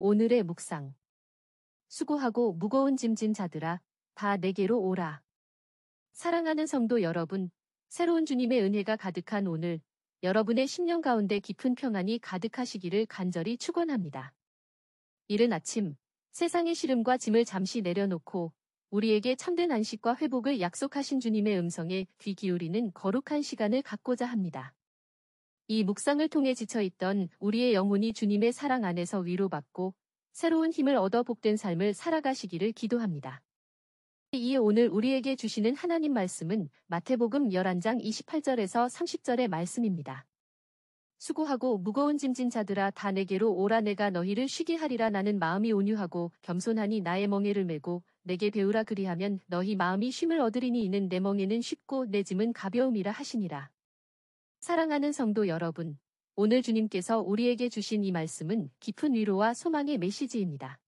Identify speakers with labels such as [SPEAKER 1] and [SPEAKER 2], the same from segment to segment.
[SPEAKER 1] 오늘의 묵상. 수고하고 무거운 짐진 자들아, 다 내게로 오라. 사랑하는 성도 여러분, 새로운 주님의 은혜가 가득한 오늘, 여러분의 심령 가운데 깊은 평안이 가득하시기를 간절히 축원합니다. 이른 아침, 세상의 시름과 짐을 잠시 내려놓고 우리에게 참된 안식과 회복을 약속하신 주님의 음성에 귀 기울이는 거룩한 시간을 갖고자 합니다. 이 묵상을 통해 지쳐있던 우리의 영혼이 주님의 사랑 안에서 위로받고 새로운 힘을 얻어 복된 삶을 살아가시기를 기도합니다. 이에 오늘 우리에게 주시는 하나님 말씀은 마태복음 11장 28절에서 30절의 말씀입니다. 수고하고 무거운 짐진 자들아 다 내게로 오라. 내가 너희를 쉬게 하리라. 나는 마음이 온유하고 겸손하니 나의 멍에를 메고 내게 배우라. 그리하면 너희 마음이 쉼을 얻으리니 이는 내 멍에는 쉽고 내 짐은 가벼움이라 하시니라. 사랑하는 성도 여러분, 오늘 주님께서 우리에게 주신 이 말씀은 깊은 위로와 소망의 메시지입니다.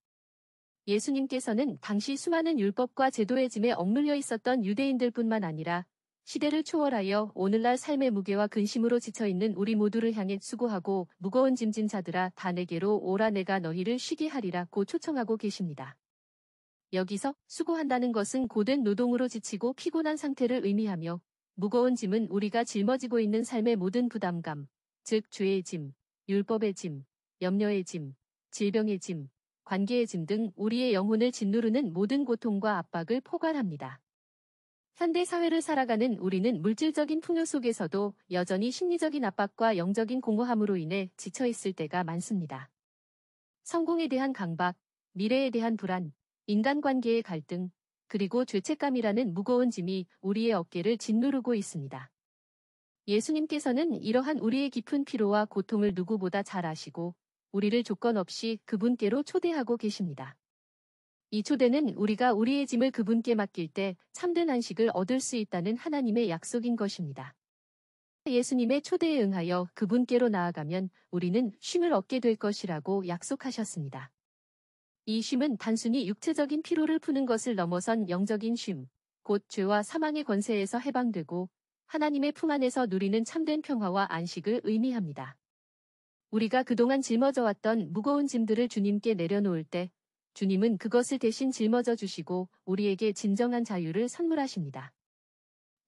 [SPEAKER 1] 예수님께서는 당시 수많은 율법과 제도의 짐에 억눌려 있었던 유대인들뿐만 아니라 시대를 초월하여 오늘날 삶의 무게와 근심으로 지쳐있는 우리 모두를 향해 수고하고 무거운 짐진 자들아 다 내게로 오라. 내가 너희를 쉬게 하리라고 초청하고 계십니다. 여기서 수고한다는 것은 고된 노동으로 지치고 피곤한 상태를 의미하며 무거운 짐은 우리가 짊어지고 있는 삶의 모든 부담감, 즉 죄의 짐, 율법의 짐, 염려의 짐, 질병의 짐, 관계의 짐 등 우리의 영혼을 짓누르는 모든 고통과 압박을 포괄합니다. 현대 사회를 살아가는 우리는 물질적인 풍요 속에서도 여전히 심리적인 압박과 영적인 공허함으로 인해 지쳐있을 때가 많습니다. 성공에 대한 강박, 미래에 대한 불안, 인간관계의 갈등, 그리고 죄책감이라는 무거운 짐이 우리의 어깨를 짓누르고 있습니다. 예수님께서는 이러한 우리의 깊은 피로와 고통을 누구보다 잘 아시고 우리를 조건 없이 그분께로 초대하고 계십니다. 이 초대는 우리가 우리의 짐을 그분께 맡길 때 참된 안식을 얻을 수 있다는 하나님의 약속인 것입니다. 예수님의 초대에 응하여 그분께로 나아가면 우리는 쉼을 얻게 될 것이라고 약속하셨습니다. 이 쉼은 단순히 육체적인 피로를 푸는 것을 넘어선 영적인 쉼, 곧 죄와 사망의 권세에서 해방되고 하나님의 품 안에서 누리는 참된 평화와 안식을 의미합니다. 우리가 그동안 짊어져 왔던 무거운 짐들을 주님께 내려놓을 때 주님은 그것을 대신 짊어져 주시고 우리에게 진정한 자유를 선물하십니다.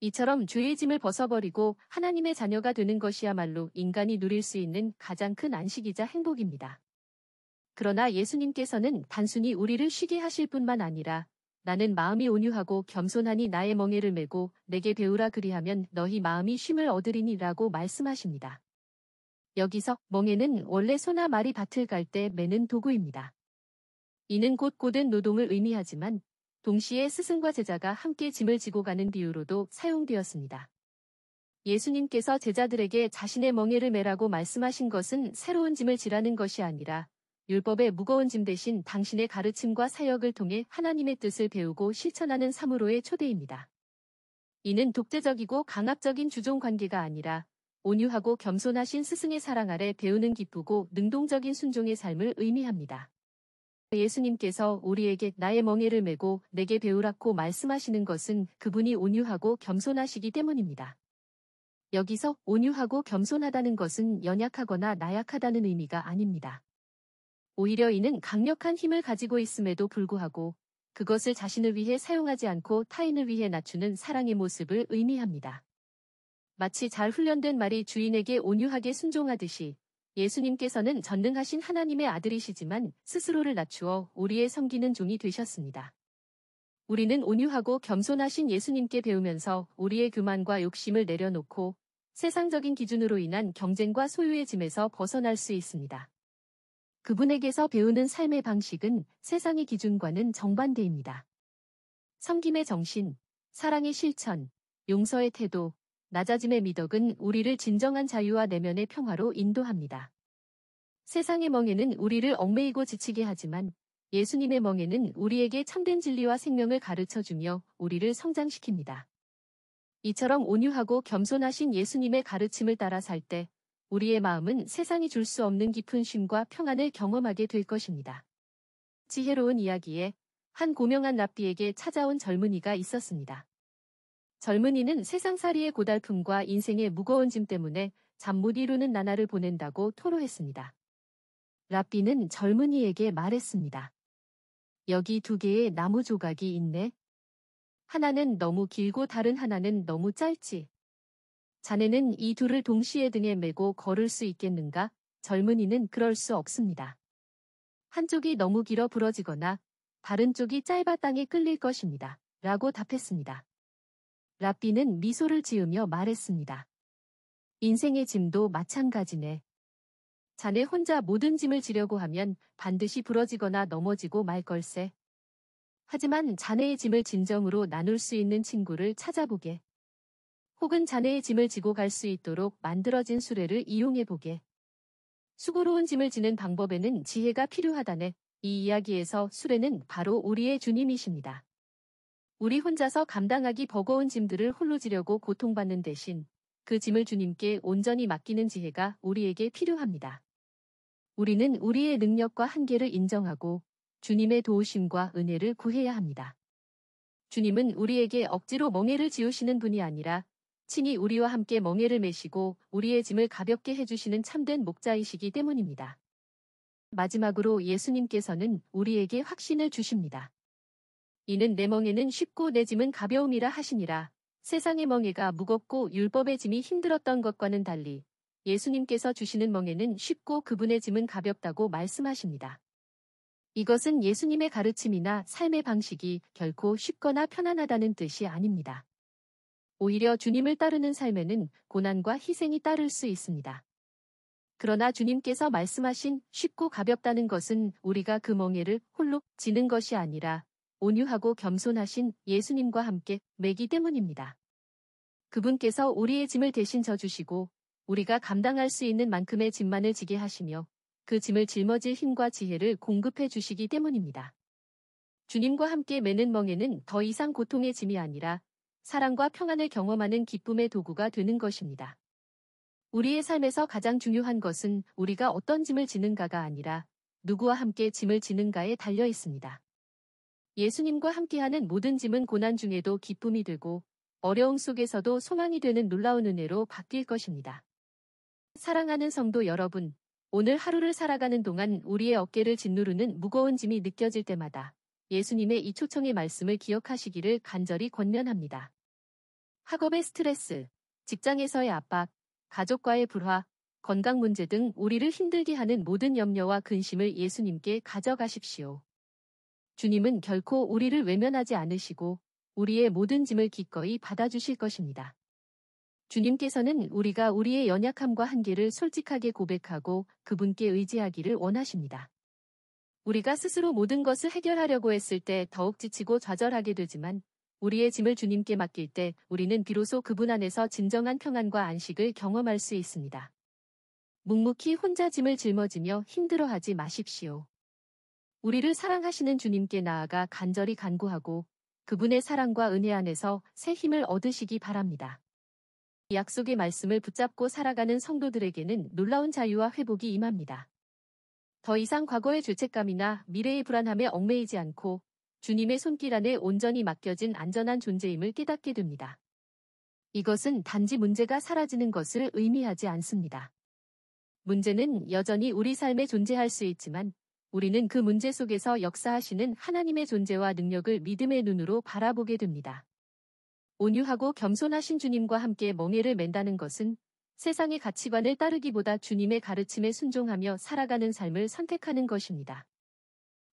[SPEAKER 1] 이처럼 죄의 짐을 벗어버리고 하나님의 자녀가 되는 것이야말로 인간이 누릴 수 있는 가장 큰 안식이자 행복입니다. 그러나 예수님께서는 단순히 우리를 쉬게 하실 뿐만 아니라 나는 마음이 온유하고 겸손하니 나의 멍에를 메고 내게 배우라. 그리하면 너희 마음이 쉼을 얻으리니라고 말씀하십니다. 여기서 멍에는 원래 소나 말이 밭을 갈 때 매는 도구입니다. 이는 곧 고된 노동을 의미하지만 동시에 스승과 제자가 함께 짐을 지고 가는 비유로도 사용되었습니다. 예수님께서 제자들에게 자신의 멍에를 메라고 말씀하신 것은 새로운 짐을 지라는 것이 아니라 율법의 무거운 짐 대신 당신의 가르침과 사역을 통해 하나님의 뜻을 배우고 실천하는 삶으로의 초대입니다. 이는 독재적이고 강압적인 주종 관계가 아니라 온유하고 겸손하신 스승의 사랑 아래 배우는 기쁘고 능동적인 순종의 삶을 의미합니다. 예수님께서 우리에게 나의 멍에를 메고 내게 배우라고 말씀하시는 것은 그분이 온유하고 겸손하시기 때문입니다. 여기서 온유하고 겸손하다는 것은 연약하거나 나약하다는 의미가 아닙니다. 오히려 이는 강력한 힘을 가지고 있음에도 불구하고 그것을 자신을 위해 사용하지 않고 타인을 위해 낮추는 사랑의 모습을 의미합니다. 마치 잘 훈련된 말이 주인에게 온유하게 순종하듯이 예수님께서는 전능하신 하나님의 아들이시지만 스스로를 낮추어 우리의 섬기는 종이 되셨습니다. 우리는 온유하고 겸손하신 예수님께 배우면서 우리의 교만과 욕심을 내려놓고 세상적인 기준으로 인한 경쟁과 소유의 짐에서 벗어날 수 있습니다. 그분에게서 배우는 삶의 방식은 세상의 기준과는 정반대입니다. 섬김의 정신, 사랑의 실천, 용서의 태도, 낮아짐의 미덕은 우리를 진정한 자유와 내면의 평화로 인도합니다. 세상의 멍에는 우리를 얽매이고 지치게 하지만 예수님의 멍에는 우리에게 참된 진리와 생명을 가르쳐주며 우리를 성장시킵니다. 이처럼 온유하고 겸손하신 예수님의 가르침을 따라 살 때 우리의 마음은 세상이 줄 수 없는 깊은 쉼과 평안을 경험하게 될 것입니다. 지혜로운 이야기에 한 고명한 랍비에게 찾아온 젊은이가 있었습니다. 젊은이는 세상살이의 고달픔과 인생의 무거운 짐 때문에 잠 못 이루는 나날을 보낸다고 토로했습니다. 랍비는 젊은이에게 말했습니다. 여기 2개의 나무 조각이 있네. 하나는 너무 길고 다른 하나는 너무 짧지. 자네는 이 둘을 동시에 등에 메고 걸을 수 있겠는가? 젊은이는 그럴 수 없습니다. 한쪽이 너무 길어 부러지거나 다른 쪽이 짧아 땅에 끌릴 것입니다. 라고 답했습니다. 랍비는 미소를 지으며 말했습니다. 인생의 짐도 마찬가지네. 자네 혼자 모든 짐을 지려고 하면 반드시 부러지거나 넘어지고 말 걸세. 하지만 자네의 짐을 진정으로 나눌 수 있는 친구를 찾아보게. 혹은 자네의 짐을 지고 갈 수 있도록 만들어진 수레를 이용해보게. 수고로운 짐을 지는 방법에는 지혜가 필요하다네. 이 이야기에서 수레는 바로 우리의 주님이십니다. 우리 혼자서 감당하기 버거운 짐들을 홀로 지려고 고통받는 대신 그 짐을 주님께 온전히 맡기는 지혜가 우리에게 필요합니다. 우리는 우리의 능력과 한계를 인정하고 주님의 도우심과 은혜를 구해야 합니다. 주님은 우리에게 억지로 멍에를 지우시는 분이 아니라 친히 우리와 함께 멍에를 메시고 우리의 짐을 가볍게 해주시는 참된 목자이시기 때문입니다. 마지막으로 예수님께서는 우리에게 확신을 주십니다. 이는 내 멍에는 쉽고 내 짐은 가벼움이라 하시니라. 세상의 멍에가 무겁고 율법의 짐이 힘들었던 것과는 달리 예수님께서 주시는 멍에는 쉽고 그분의 짐은 가볍다고 말씀하십니다. 이것은 예수님의 가르침이나 삶의 방식이 결코 쉽거나 편안하다는 뜻이 아닙니다. 오히려 주님을 따르는 삶에는 고난과 희생이 따를 수 있습니다. 그러나 주님께서 말씀하신 쉽고 가볍다는 것은 우리가 그 멍에를 홀로 지는 것이 아니라 온유하고 겸손하신 예수님과 함께 매기 때문입니다. 그분께서 우리의 짐을 대신 져주시고 우리가 감당할 수 있는 만큼의 짐만을 지게 하시며 그 짐을 짊어질 힘과 지혜를 공급해 주시기 때문입니다. 주님과 함께 매는 멍에는 더 이상 고통의 짐이 아니라 사랑과 평안을 경험하는 기쁨의 도구가 되는 것입니다. 우리의 삶에서 가장 중요한 것은 우리가 어떤 짐을 지는가가 아니라 누구와 함께 짐을 지는가에 달려 있습니다. 예수님과 함께하는 모든 짐은 고난 중에도 기쁨이 되고 어려움 속에서도 소망이 되는 놀라운 은혜로 바뀔 것입니다. 사랑하는 성도 여러분, 오늘 하루를 살아가는 동안 우리의 어깨를 짓누르는 무거운 짐이 느껴질 때마다 예수님의 이 초청의 말씀을 기억하시기를 간절히 권면합니다. 학업의 스트레스, 직장에서의 압박, 가족과의 불화, 건강 문제 등 우리를 힘들게 하는 모든 염려와 근심을 예수님께 가져가십시오. 주님은 결코 우리를 외면하지 않으시고 우리의 모든 짐을 기꺼이 받아주실 것입니다. 주님께서는 우리가 우리의 연약함과 한계를 솔직하게 고백하고 그분께 의지하기를 원하십니다. 우리가 스스로 모든 것을 해결하려고 했을 때 더욱 지치고 좌절하게 되지만 우리의 짐을 주님께 맡길 때 우리는 비로소 그분 안에서 진정한 평안과 안식을 경험할 수 있습니다. 묵묵히 혼자 짐을 짊어지며 힘들어하지 마십시오. 우리를 사랑하시는 주님께 나아가 간절히 간구하고 그분의 사랑과 은혜 안에서 새 힘을 얻으시기 바랍니다. 이 약속의 말씀을 붙잡고 살아가는 성도들에게는 놀라운 자유와 회복이 임합니다. 더 이상 과거의 죄책감이나 미래의 불안함에 얽매이지 않고 주님의 손길 안에 온전히 맡겨진 안전한 존재임을 깨닫게 됩니다. 이것은 단지 문제가 사라지는 것을 의미하지 않습니다. 문제는 여전히 우리 삶에 존재할 수 있지만 우리는 그 문제 속에서 역사하시는 하나님의 존재와 능력을 믿음의 눈으로 바라보게 됩니다. 온유하고 겸손하신 주님과 함께 멍에를 맨다는 것은 세상의 가치관을 따르기보다 주님의 가르침에 순종하며 살아가는 삶을 선택하는 것입니다.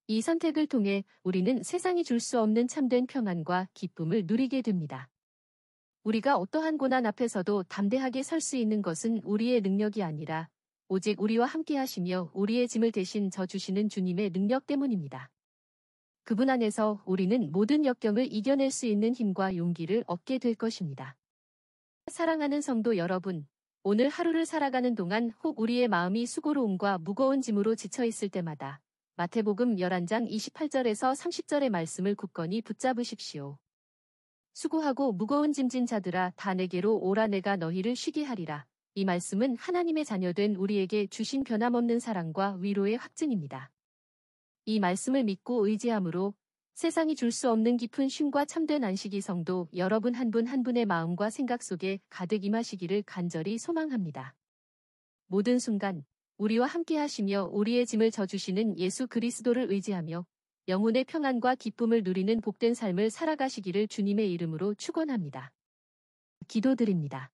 [SPEAKER 1] 이 선택을 통해 우리는 세상이 줄 수 없는 참된 평안과 기쁨을 누리게 됩니다. 우리가 어떠한 고난 앞에서도 담대하게 설 수 있는 것은 우리의 능력이 아니라 오직 우리와 함께 하시며 우리의 짐을 대신 져주시는 주님의 능력 때문입니다. 그분 안에서 우리는 모든 역경을 이겨낼 수 있는 힘과 용기를 얻게 될 것입니다. 사랑하는 성도 여러분, 오늘 하루를 살아가는 동안 혹 우리의 마음이 수고로움과 무거운 짐으로 지쳐 있을 때마다 마태복음 11장 28절에서 30절의 말씀을 굳건히 붙잡으십시오. 수고하고 무거운 짐진 자들아 다 내게로 오라 내가 너희를 쉬게 하리라. 이 말씀은 하나님의 자녀된 우리에게 주신 변함없는 사랑과 위로의 확증입니다. 이 말씀을 믿고 의지함으로 세상이 줄 수 없는 깊은 쉼과 참된 안식이 성도 여러분 한 분 한 분의 마음과 생각 속에 가득 임하시기를 간절히 소망합니다. 모든 순간 우리와 함께 하시며 우리의 짐을 져주시는 예수 그리스도를 의지하며 영혼의 평안과 기쁨을 누리는 복된 삶을 살아가시기를 주님의 이름으로 축원합니다. 기도드립니다.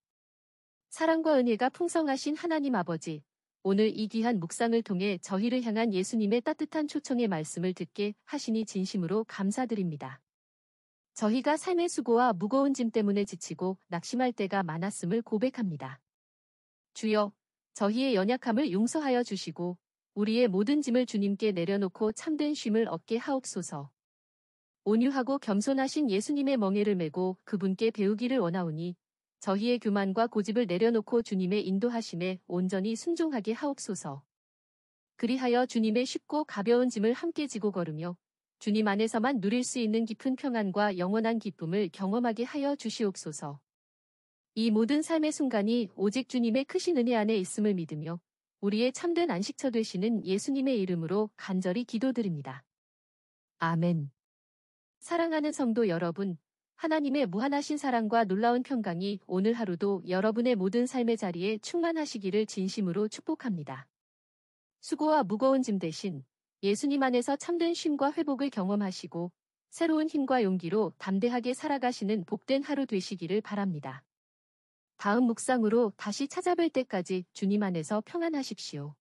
[SPEAKER 1] 사랑과 은혜가 풍성하신 하나님 아버지, 오늘 이 귀한 묵상을 통해 저희를 향한 예수님의 따뜻한 초청의 말씀을 듣게 하시니 진심으로 감사드립니다. 저희가 삶의 수고와 무거운 짐 때문에 지치고 낙심할 때가 많았음을 고백합니다. 주여, 저희의 연약함을 용서하여 주시고 우리의 모든 짐을 주님께 내려놓고 참된 쉼을 얻게 하옵소서. 온유하고 겸손하신 예수님의 멍에를 메고 그분께 배우기를 원하오니 저희의 교만과 고집을 내려놓고 주님의 인도하심에 온전히 순종하게 하옵소서. 그리하여 주님의 쉽고 가벼운 짐을 함께 지고 걸으며 주님 안에서만 누릴 수 있는 깊은 평안과 영원한 기쁨을 경험하게 하여 주시옵소서. 이 모든 삶의 순간이 오직 주님의 크신 은혜 안에 있음을 믿으며 우리의 참된 안식처 되시는 예수님의 이름으로 간절히 기도드립니다. 아멘. 사랑하는 성도 여러분, 하나님의 무한하신 사랑과 놀라운 평강이 오늘 하루도 여러분의 모든 삶의 자리에 충만하시기를 진심으로 축복합니다. 수고와 무거운 짐 대신 예수님 안에서 참된 쉼과 회복을 경험하시고 새로운 힘과 용기로 담대하게 살아가시는 복된 하루 되시기를 바랍니다. 다음 묵상으로 다시 찾아뵐 때까지 주님 안에서 평안하십시오.